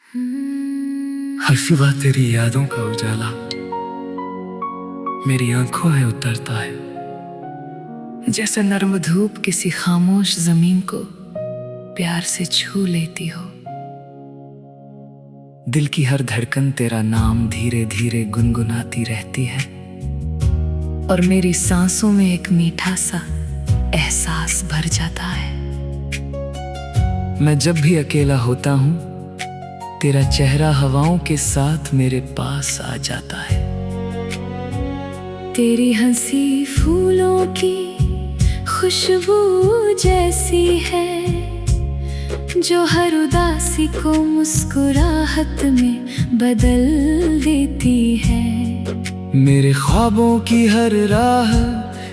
हर सुबह तेरी यादों का उजाला मेरी आंखों में उतरता है, जैसे नर्म धूप किसी खामोश जमीन को प्यार से छू लेती हो। दिल की हर धड़कन तेरा नाम धीरे धीरे गुनगुनाती रहती है, और मेरी सांसों में एक मीठा सा एहसास भर जाता है। मैं जब भी अकेला होता हूँ, तेरा चेहरा हवाओं के साथ मेरे पास आ जाता है। तेरी हंसी फूलों की खुशबू जैसी है, जो हर उदासी को मुस्कुराहट में बदल देती है। मेरे ख्वाबों की हर राह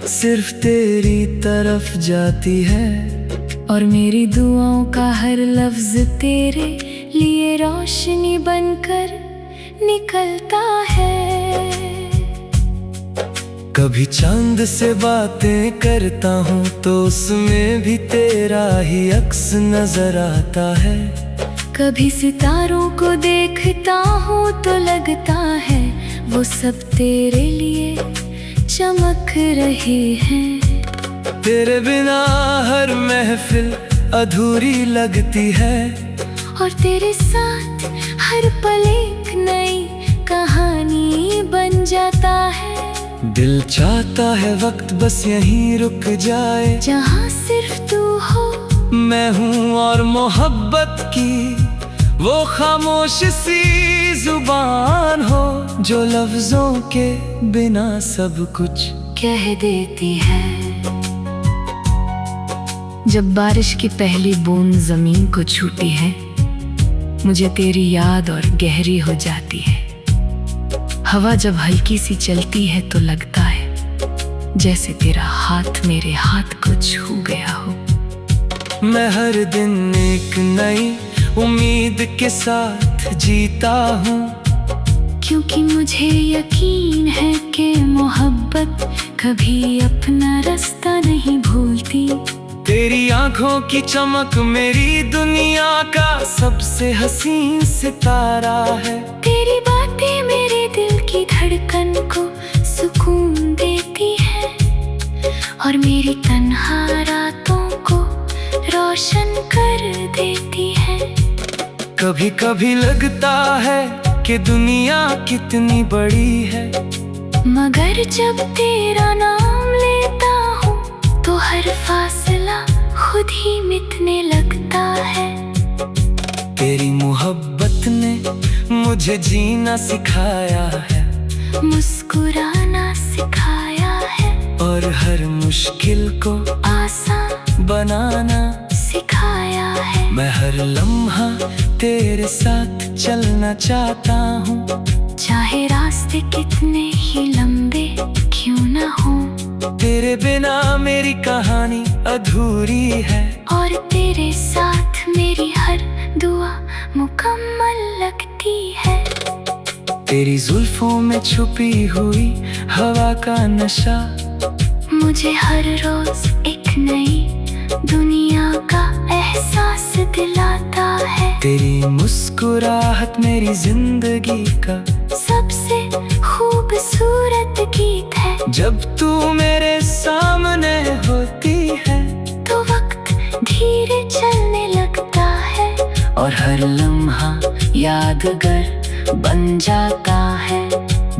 सिर्फ तेरी तरफ जाती है, और मेरी दुआओं का हर लफ्ज तेरे लिए रोशनी बनकर निकलता है। कभी चांद से बातें करता हूँ तो उसमें भी तेरा ही अक्स नजर आता है। कभी सितारों को देखता हूँ तो लगता है वो सब तेरे लिए चमक रहे हैं। तेरे बिना हर महफिल अधूरी लगती है, और तेरे साथ हर पल एक नई कहानी बन जाता है। दिल चाहता है वक्त बस यहीं रुक जाए, जहाँ सिर्फ तू हो मैं हूँ और मोहब्बत की वो खामोश सी जुबान हो, जो लफ्जों के बिना सब कुछ कह देती है। जब बारिश की पहली बूंद जमीन को छूती है, मुझे तेरी याद और गहरी हो जाती है। हवा जब हल्की सी चलती है तो लगता है जैसे तेरा हाथ मेरे हाथ को छू गया हो। मैं हर दिन एक नई उम्मीद के साथ जीता हूँ, क्योंकि मुझे यकीन है कि मोहब्बत कभी अपना रास्ता नहीं भूलती। तेरी आंखों की चमक मेरी दुनिया का सबसे हसीन सितारा है। तेरी बातें मेरे दिल की धड़कन को सुकून देती है, और मेरी तन्हा रातों को रोशन कर देती है। कभी कभी लगता है कि दुनिया कितनी बड़ी है, मगर जब तेरा नाम लेता हूँ तो हर फासला खुद ही मिटने लगता है। तेरी मोहब्बत ने मुझे जीना सिखाया है, मुस्कुराना सिखाया है, और हर मुश्किल को आसान बनाना सिखाया है। मैं हर लम्हा तेरे साथ चलना चाहता हूँ, चाहे रास्ते कितने ही लंबे क्यों ना हो। तेरे बिना मेरी कहानी अधूरी है, और तेरे साथ मेरी हर दुआ मुकम्मल लगती है। तेरी जुल्फों में छुपी हुई हवा का नशा मुझे हर रोज एक नई दुनिया का एहसास दिलाता है। तेरी मुस्कुराहट मेरी जिंदगी का सबसे खूबसूरत गीत है। जब तू मेरे सामने होती है तो वक्त धीरे चलने लगता है, और हर लम्हा यादगार बन जाता है।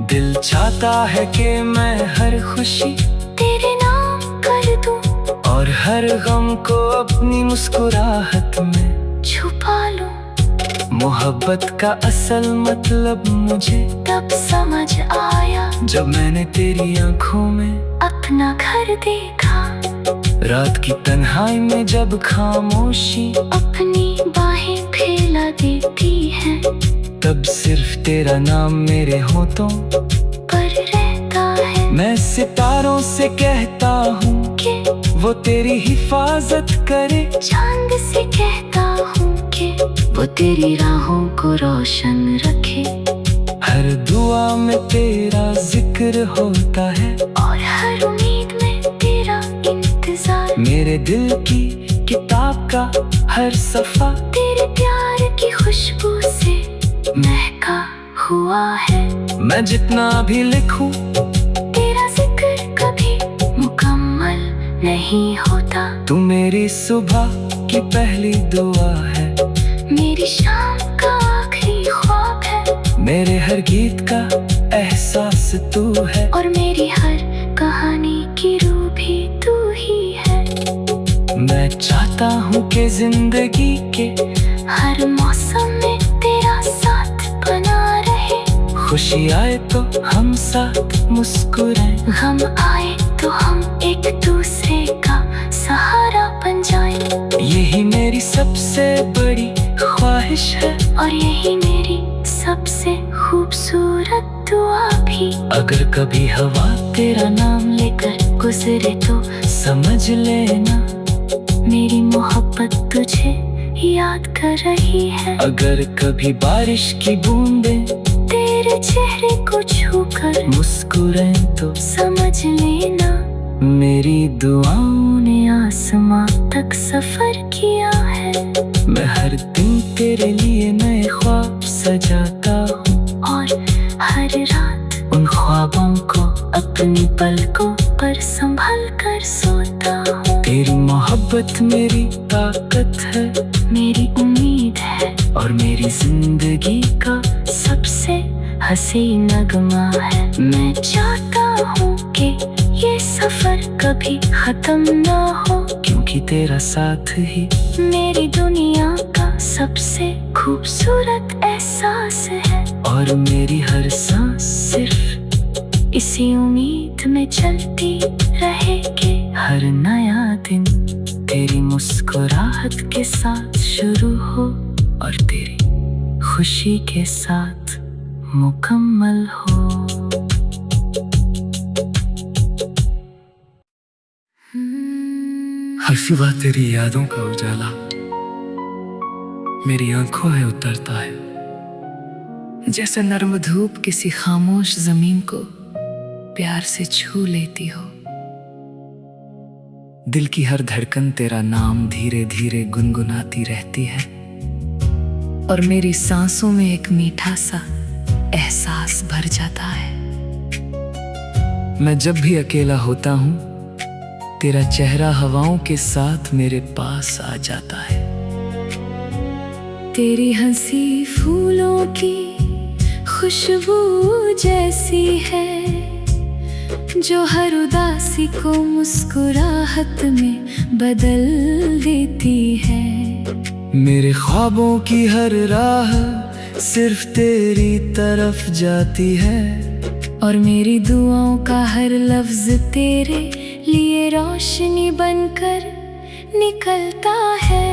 दिल चाहता है कि मैं हर खुशी तेरे नाम कर दूं, और हर गम को अपनी मुस्कुराहट में छुपा लूं। मोहब्बत का असल मतलब मुझे तब समझ आया जब मैंने तेरी आंखों में अपना घर देखा। रात की तन्हाई में जब खामोशी अपनी बाहें फैला देती है, तब सिर्फ तेरा नाम मेरे होठों पर रहता है। मैं सितारों से कहता हूँ कि वो तेरी हिफाजत करे, चांद से कहता हूँ कि वो तेरी राहों को रोशन रखे। हर दुआ में तेरा जिक्र होता है, और हर उम्मीद में तेरा इंतजार। मेरे दिल की किताब का हर सफा तेरे प्यार की खुशबू से हुआ है। मैं जितना भी लिखूं तेरा जिक्र कभी मुकम्मल नहीं होता। तू मेरी सुबह की पहली दुआ है, मेरी शाम का आखिरी ख्वाब है। मेरे हर गीत का एहसास तू है, और मेरी हर कहानी की रूह भी तू ही है। मैं चाहता हूँ कि जिंदगी के हर मौसम में तेरा साथ बना रहे। खुशी आए तो हम साथ मुस्कुराएं, गम आए तो हम एक दूसरे का सहारा बन जाएं। यही मेरी सबसे बड़ी ख्वाहिश है, और यही मेरी सबसे खूबसूरत दुआ भी। अगर कभी हवा तेरा नाम लेकर गुजरे तो समझ लेना मेरी मोहब्बत तुझे याद कर रही है। अगर कभी बारिश की बूंदें तेरे चेहरे को छूकर मुस्कुराएं तो समझ लेना मेरी दुआओं ने आसमां तक सफर किया है। मैं हर दिन तेरे लिए नए ख्वाब सजाता हूँ, और हर रात उन ख्वाबों को अपनी पलकों पर संभल कर सोता हूँ। तेरी मोहब्बत मेरी ताकत है, मेरी उम्मीद है, और मेरी जिंदगी का सबसे हसीन नगमा है। मैं चाहता हूँ कि ये सफर कभी खत्म ना हो, क्योंकि तेरा साथ ही मेरी दुनिया का सबसे खूबसूरत एहसास है। और मेरी हर सांस सिर्फ इसी उम्मीद में चलती रहेगी। हर नया दिन तेरी मुस्कुराहट के साथ शुरू हो, और तेरी खुशी के साथ मुकम्मल हो। हर सुबह तेरी यादों का उजाला मेरी आंखों में उतरता है, जैसे नर्म धूप किसी खामोश जमीन को प्यार से छू लेती हो। दिल की हर धड़कन तेरा नाम धीरे धीरे गुनगुनाती रहती है, और मेरी सांसों में एक मीठा सा एहसास भर जाता है। मैं जब भी अकेला होता हूँ तेरा चेहरा हवाओं के साथ मेरे पास आ जाता है। तेरी हंसी फूलों की खुशबू जैसी है, जो हर उदासी को मुस्कुराहट में बदल देती है। मेरे ख्वाबों की हर राह सिर्फ तेरी तरफ जाती है, और मेरी दुआओं का हर लफ्ज तेरे लिए रोशनी बनकर निकलता है।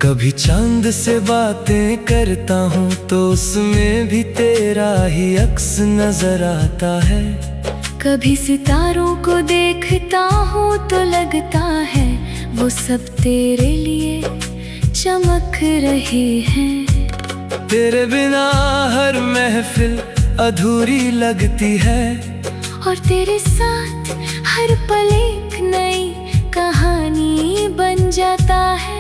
कभी चांद से बातें करता हूँ तो उसमें भी तेरा ही अक्स नजर आता है। कभी सितारों को देखता हूँ तो लगता है वो सब तेरे लिए चमक रहे हैं। तेरे बिना हर महफिल अधूरी लगती है, और तेरे साथ हर पल एक नई कहानी बन जाता है।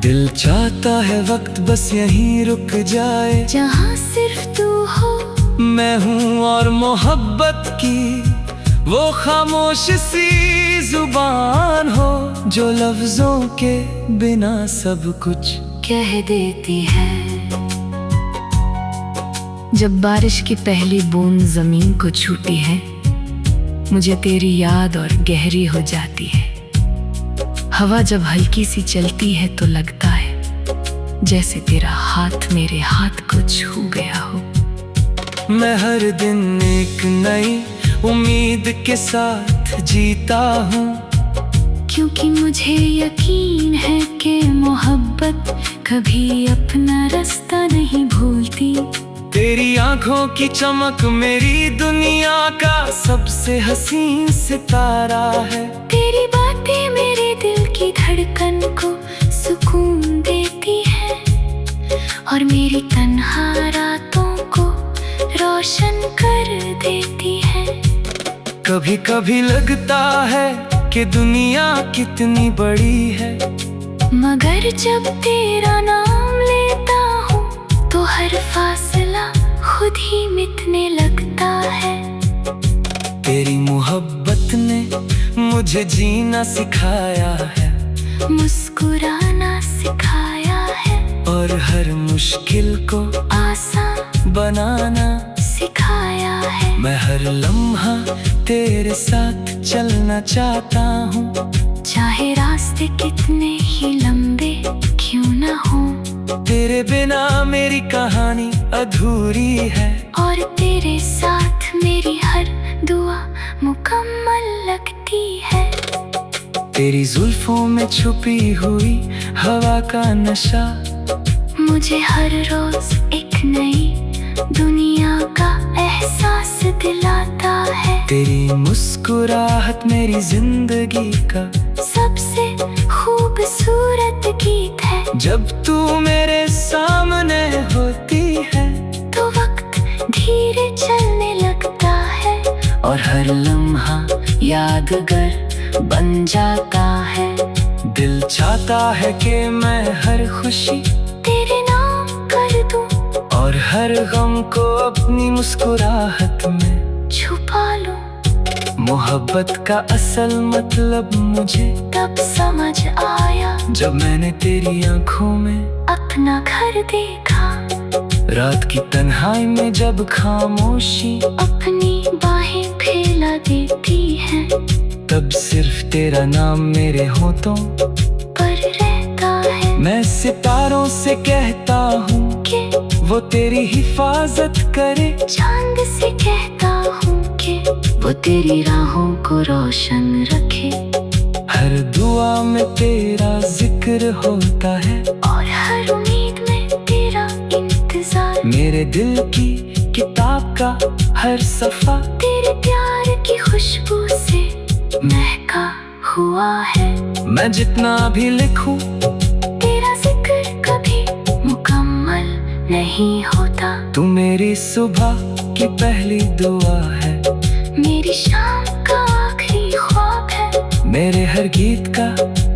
दिल चाहता है वक्त बस यहीं रुक जाए, जहाँ सिर्फ तू हो मैं हूँ, और मोहब्बत की वो खामोश सी जुबान हो, जो लफ्जों के बिना सब कुछ कह देती है। जब बारिश की पहली बूंद जमीन को छूती है, मुझे तेरी याद और गहरी हो जाती है। हवा जब हल्की सी चलती है तो लगता है जैसे तेरा हाथ मेरे हाथ को छू गया हो। मैं हर दिन एक नई उम्मीद के साथ जीता हूँ, क्योंकि मुझे यकीन है कि मोहब्बत कभी अपना रास्ता नहीं भूलती। तेरी आंखों की चमक मेरी दुनिया का सबसे हसीन सितारा है। तेरी बातें मेरे दिल की धड़कन को सुकून देती है, और मेरी तन्हा रातों को रोशन कर देती है। कभी कभी लगता है कि दुनिया कितनी बड़ी है, मगर जब तेरा नाम लेता हूँ तो हर होने लगता है। तेरी मोहब्बत ने मुझे जीना सिखाया है, मुस्कुराना सिखाया है, और हर मुश्किल को आसान बनाना सिखाया है। मैं हर लम्हा तेरे साथ चलना चाहता हूँ, चाहे रास्ते कितने ही लंबे क्यों न हो। तेरे बिना मेरी कहानी अधूरी है, और तेरे साथ मेरी हर दुआ मुकम्मल लगती है। तेरी जुल्फों में छुपी हुई हवा का नशा मुझे हर रोज एक नई दुनिया का एहसास दिलाता है। तेरी मुस्कुराहट मेरी जिंदगी का सबसे खूबसूरत गीत है। जब तू मेरे सामने होती है तो वक्त धीरे चलने लगता है, और हर लम्हा यादगार बन जाता है। दिल चाहता है कि मैं हर खुशी तेरे नाम कर दूं, और हर गम को अपनी मुस्कुराहट में छुपा लूं। मोहब्बत का असल मतलब मुझे तब समझ आया जब मैंने तेरी आंखों में अपना घर देखा। रात की तन्हाई में जब खामोशी अपनी बाहें फैला देती है, तब सिर्फ तेरा नाम मेरे होठों पर रहता है। मैं सितारों से कहता हूँ कि वो तेरी हिफाजत करे, चांद से कहता हूँ कि वो तेरी राहों को रोशन रखे। हर दुआ में तेरा जिक्र होता है, और हर उम्मीद में तेरा इंतजार। मेरे दिल की किताब का हर सफा तेरे प्यार की खुशबू से महका हुआ है। मैं जितना भी लिखूं तेरा जिक्र कभी मुकम्मल नहीं होता। तू मेरी सुबह की पहली दुआ है, मेरी शाम का आखिरी ख्वाब है। मेरे हर गीत का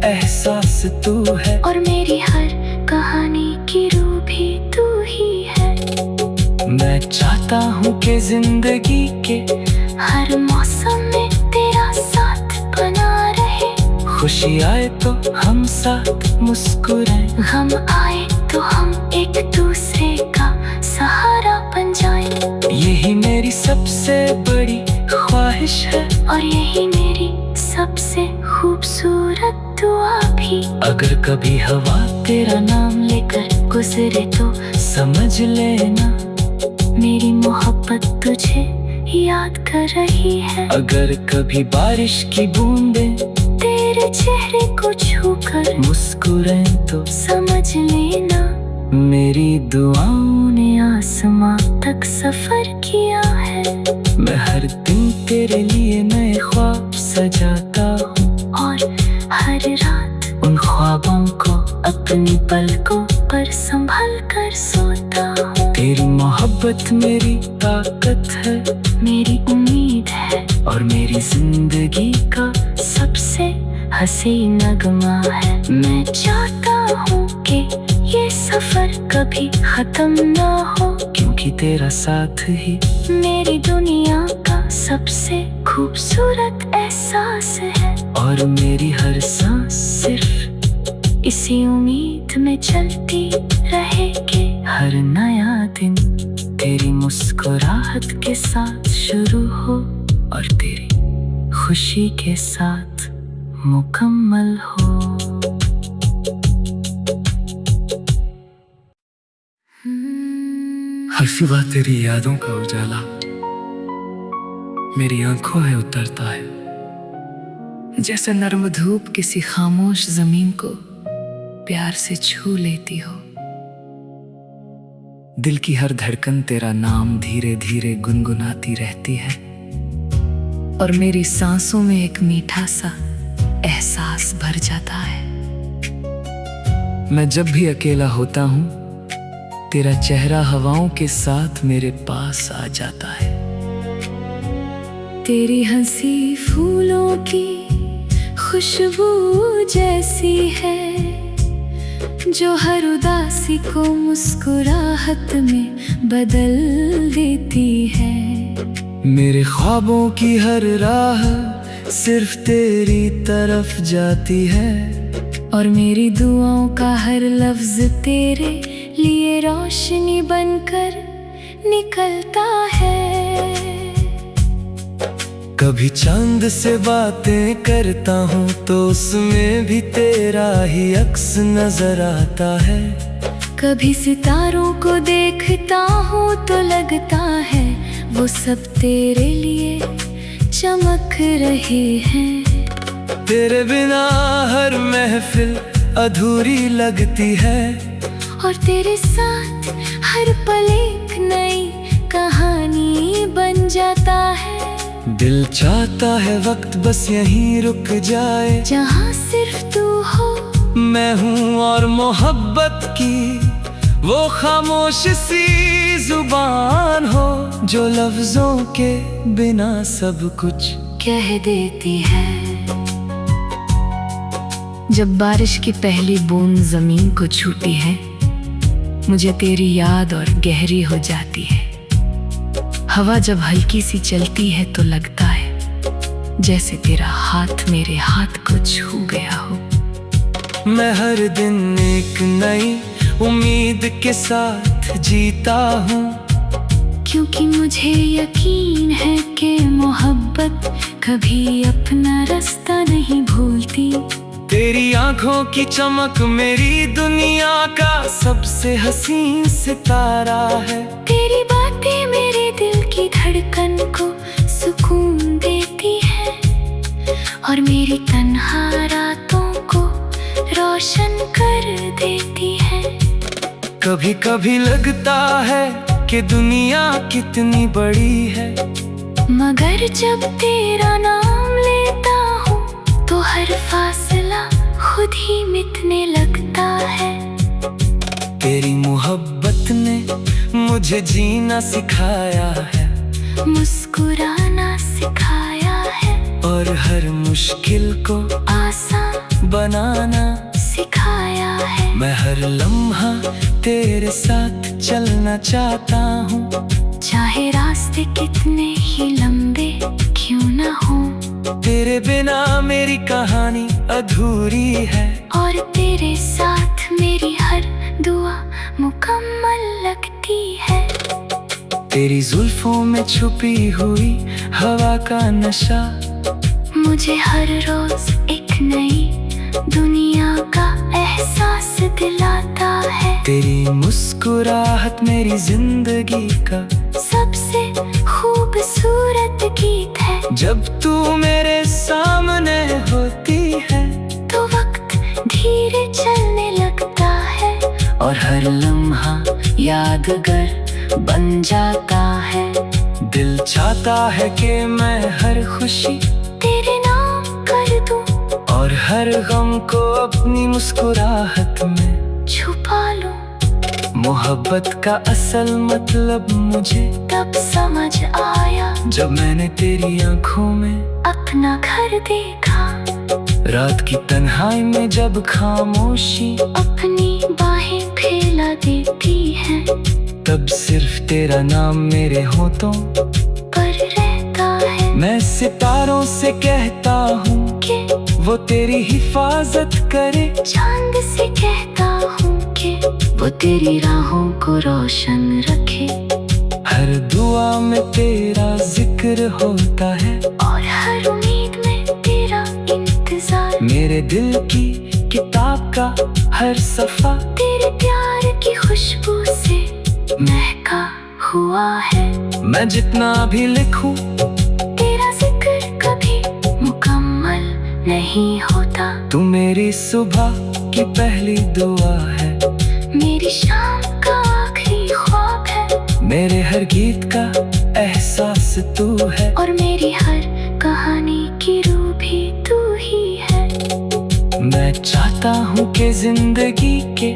एहसास तू है, और मेरी हर कहानी की रूह भी तू ही है। मैं चाहता हूँ कि जिंदगी के हर मौसम में तेरा साथ बना रहे। खुशी आए तो हम साथ मुस्कुराएं, गम आए तो हम एक दूसरे का सहारा बन जाएं। यही मेरी सबसे बड़ी ख्वाहिश है, और यही मेरी सबसे खूबसूरत दुआ भी। अगर कभी हवा तेरा नाम लेकर गुजरे तो समझ लेना मेरी मोहब्बत तुझे याद कर रही है। अगर कभी बारिश की बूंदें तेरे चेहरे को छूकर मुस्कुराएं तो समझ लेना मेरी दुआओं ने आसमां तक सफर किया है। मैं हर दिन तेरे लिए नए ख्वाब सजाता हूँ, और हर रात उन ख्वाबों को अपनी पलकों पर संभल कर सोता हूँ। तेरी मोहब्बत मेरी ताकत है, मेरी उम्मीद है, और मेरी जिंदगी का सबसे हसीन नगमा है। मैं चाहता हूँ कि ये सफर कभी खत्म ना हो, क्योंकि तेरा साथ ही मेरी दुनिया का सबसे खूबसूरत एहसास है। और मेरी हर सांस सिर्फ इसी उम्मीद में चलती रहेगी। हर नया दिन तेरी मुस्कुराहट के साथ शुरू हो, और तेरी खुशी के साथ मुकम्मल हो। हर सुबह तेरी यादों का उजाला मेरी आंखों में उतरता है, जैसे नर्म धूप किसी खामोश जमीन को प्यार से छू लेती हो। दिल की हर धड़कन तेरा नाम धीरे धीरे गुनगुनाती रहती है, और मेरी सांसों में एक मीठा सा एहसास भर जाता है। मैं जब भी अकेला होता हूँ तेरा चेहरा हवाओं के साथ मेरे पास आ जाता है। तेरी हंसी फूलों की खुशबू जैसी है, जो हर उदासी को मुस्कुराहट में बदल देती है। मेरे ख्वाबों की हर राह सिर्फ तेरी तरफ जाती है, और मेरी दुआओं का हर लफ्ज तेरे लिए रोशनी बनकर निकलता है। कभी चांद से बातें करता हूँ तो उसमें भी तेरा ही अक्स नजर आता है। कभी सितारों को देखता हूँ तो लगता है वो सब तेरे लिए चमक रहे हैं। तेरे बिना हर महफिल अधूरी लगती है, और तेरे साथ हर पल एक नई कहानी बन जाता है। दिल चाहता है वक्त बस यहीं रुक जाए, जहाँ सिर्फ तू हो मैं हूँ और मोहब्बत की वो खामोश सी जुबान हो, जो लफ्जों के बिना सब कुछ कह देती है। जब बारिश की पहली बूंद जमीन को छूती है, मुझे तेरी याद और गहरी हो जाती है। हवा जब हल्की सी चलती है तो लगता है जैसे तेरा हाथ मेरे हाथ को छू गया हो। मैं हर दिन एक नई उम्मीद के साथ जीता हूँ, क्योंकि मुझे यकीन है कि मोहब्बत कभी अपना रास्ता नहीं भूलती। तेरी आंखों की चमक मेरी दुनिया का सबसे हसीन सितारा है। तेरी बातें मेरे दिल की धड़कन को सुकून देती है, और मेरी तन्हा रातों को रोशन कर देती है। कभी कभी लगता है कि दुनिया कितनी बड़ी है, मगर जब तेरा नाम लेता हूँ तो हर फासला खुद ही मिटने लगता है। तेरी मोहब्बत ने मुझे जीना सिखाया है, मुस्कुराना सिखाया है, और हर मुश्किल को आसान बनाना सिखाया है। मैं हर लम्हा तेरे साथ चलना चाहता हूँ, चाहे रास्ते कितने ही लंबे क्यों ना हो। तेरे बिना मेरी कहानी अधूरी है, और तेरे साथ मेरी हर दुआ मुकम्मल लगती है। तेरी जुल्फों में छुपी हुई हवा का नशा मुझे हर रोज एक नई दुनिया का एहसास दिलाता है। तेरी मुस्कुराहट मेरी जिंदगी का सबसे खूबसूरत गीत है। जब तू मेरे सामने होती है तो वक्त धीरे चलने लगता है, और हर लम्हा यादगार बन जाता है। दिल चाहता है कि मैं हर खुशी तेरे नाम कर दूं, और हर गम को अपनी मुस्कुराहट में छुपा लूं। मोहब्बत का असल मतलब मुझे तब समझ आया जब मैंने तेरी आंखों में अपना घर देखा। रात की तन्हाई में जब खामोशी अपनी बाहें फैला देती है, तब सिर्फ तेरा नाम मेरे होठों पर रहता है। मैं सितारों से कहता हूँ कि वो तेरी हिफाजत करे, चांद से कहता हूँ कि वो तेरी राहों को रोशन रखे। हर दुआ में तेरा जिक्र होता है, और हर उम्मीद में तेरा इंतजार। मेरे दिल की किताब का हर सफा तेरे प्यार की खुशबू से महका हुआ है। मैं जितना भी लिखूं तेरा जिक्र कभी मुकम्मल नहीं होता। तू मेरी सुबह की पहली दुआ है, मेरी शाम का आखिरी ख्वाब है। मेरे हर गीत का एहसास तू है, और मेरी हर कहानी की रूह भी तू ही है। मैं चाहता हूँ कि जिंदगी के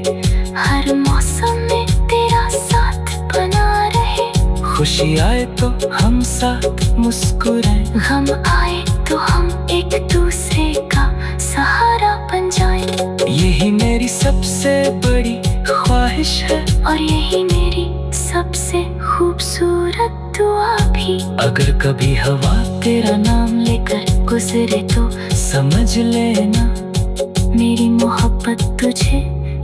हर मौसम में तेरा साथ बना रहे। खुशी आए तो हम साथ मुस्कुराएं, गम आए तो हम एक दूसरे का सहारा बन जाएं। यही मेरी मेरी सबसे बड़ी ख्वाहिश है, और यही मेरी सबसे खूबसूरत दुआ भी। अगर कभी हवा तेरा नाम लेकर गुजरे तो समझ लेना मेरी मोहब्बत तुझे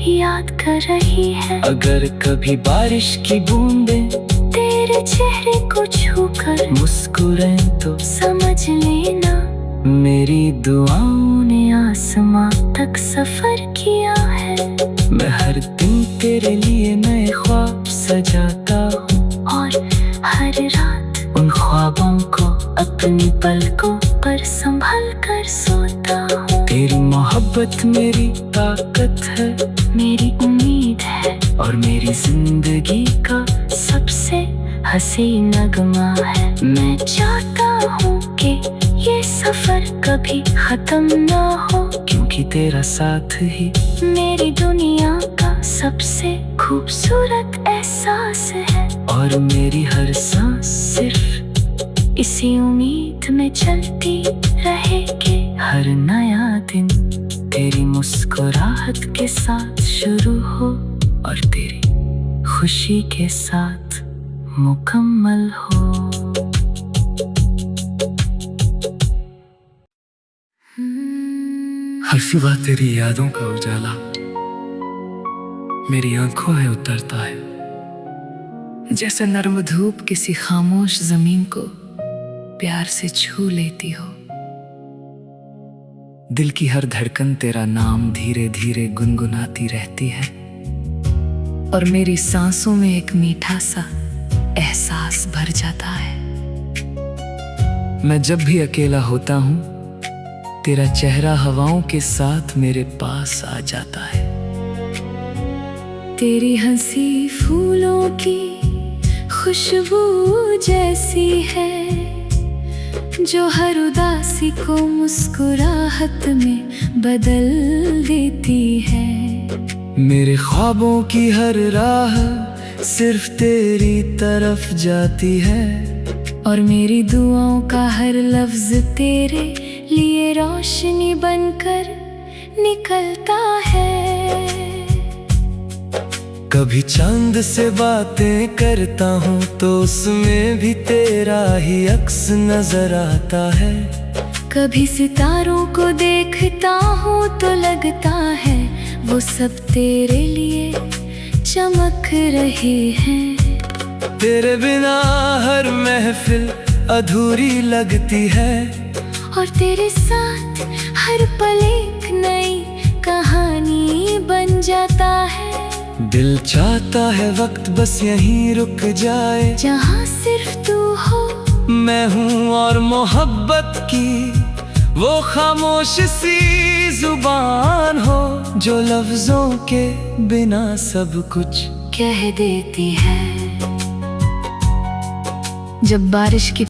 याद कर रही है। अगर कभी बारिश की बूंदें तेरे चेहरे को छूकर मुस्कुराएं तो समझ लेना मेरी दुआओं ने आसमां तक सफर किया है। मैं हर दिन तेरे लिए नए ख्वाब सजाता हूँ, और हर रात उन ख्वाबों को अपनी पलकों पर संभल कर सोता हूँ। तेरी मोहब्बत मेरी ताकत है, मेरी उम्मीद है, और मेरी जिंदगी का सबसे हसीन नगमा है। मैं चाहता हूँ कि ये सफर कभी खत्म ना हो, क्योंकि तेरा साथ ही मेरी दुनिया का सबसे खूबसूरत एहसास है। और मेरी हर सांस सिर्फ इसी उम्मीद में चलती रहेगी। हर नया दिन तेरी मुस्कुराहट के साथ शुरू हो, और तेरी खुशी के साथ मुकम्मल हो। हर सुबह तेरी यादों का उजाला मेरी आंखों में उतरता है, जैसे नर्म धूप किसी खामोश जमीन को प्यार से छू लेती हो। दिल की हर धड़कन तेरा नाम धीरे धीरे गुनगुनाती रहती है, और मेरी सांसों में एक मीठा सा एहसास भर जाता है। मैं जब भी अकेला होता हूँ, तेरा चेहरा हवाओं के साथ मेरे पास आ जाता है। तेरी हंसी फूलों की खुशबू जैसी है, जो हर उदासी को मुस्कुराहट में बदल देती है। मेरे ख्वाबों की हर राह सिर्फ तेरी तरफ जाती है, और मेरी दुआओं का हर लफ्ज तेरे लिए रोशनी बनकर निकलता है। कभी चांद से बातें करता हूँ तो उसमें भी तेरा ही अक्स नजर आता है। कभी सितारों को देखता हूँ तो लगता है वो सब तेरे लिए चमक रहे हैं। तेरे बिना हर महफिल अधूरी लगती है, और तेरे साथ हर पल एक नई कहानी बन जाता है। दिल चाहता है वक्त बस यहीं रुक जाए, जहाँ सिर्फ तू हो मैं हूँ, और मोहब्बत की वो खामोश सी जुबान हो, जो लफ्जों के बिना सब कुछ कह देती है। जब बारिश की